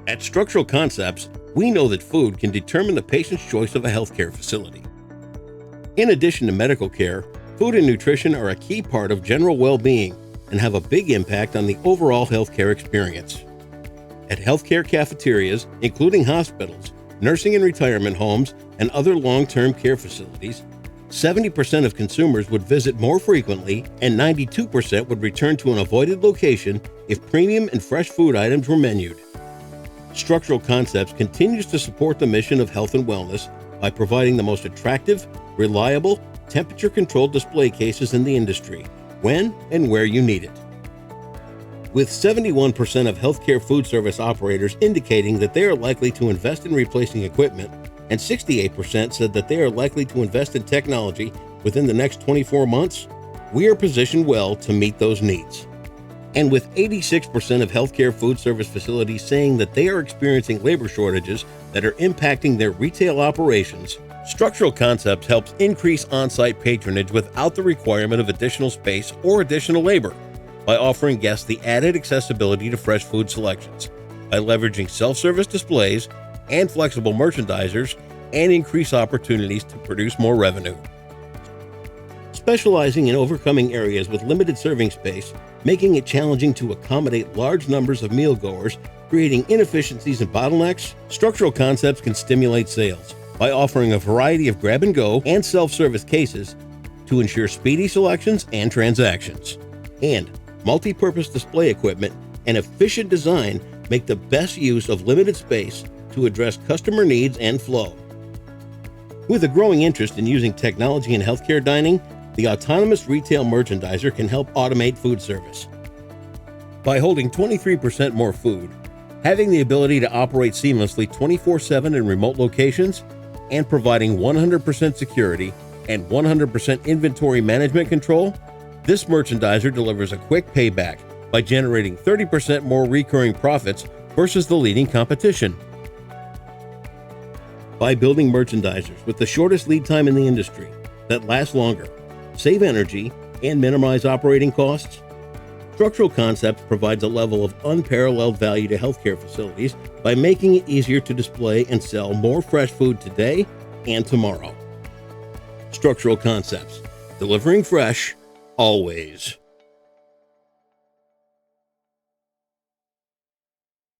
At Structural Concepts, we know that food can determine the patient's choice of a healthcare facility. In addition to medical care, food and nutrition are a key part of general well-being and have a big impact on the overall healthcare experience. At healthcare cafeterias, including hospitals, nursing and retirement homes, and other long-term care facilities, 70% of consumers would visit more frequently and 92% would return to an avoided location if premium and fresh food items were menued. Structural Concepts continues to support the mission of health and wellness by providing the most attractive, reliable, temperature-controlled display cases in the industry, when and where you need it. With 71% of healthcare food service operators indicating that they are likely to invest in replacing equipment, and 68% said that they are likely to invest in technology within the next 24 months, we are positioned well to meet those needs. And with 86% of healthcare food service facilities saying that they are experiencing labor shortages that are impacting their retail operations, Structural Concepts helps increase on-site patronage without the requirement of additional space or additional labor by offering guests the added accessibility to fresh food selections, by leveraging self-service displays and flexible merchandisers, and increase opportunities to produce more revenue. Specializing in overcoming areas with limited serving space, making it challenging to accommodate large numbers of mealgoers, creating inefficiencies and bottlenecks, Structural Concepts can stimulate sales by offering a variety of grab-and-go and self-service cases to ensure speedy selections and transactions. And multi-purpose display equipment and efficient design make the best use of limited space to address customer needs and flow. With a growing interest in using technology in healthcare dining, the autonomous retail merchandiser can help automate food service. By holding 23% more food, having the ability to operate seamlessly 24/7 in remote locations, and providing 100% security and 100% inventory management control, this merchandiser delivers a quick payback by generating 30% more recurring profits versus the leading competition. By building merchandisers with the shortest lead time in the industry that last longer, save energy, and minimize operating costs, Structural Concepts provides a level of unparalleled value to healthcare facilities by making it easier to display and sell more fresh food today and tomorrow. Structural Concepts, delivering fresh, always.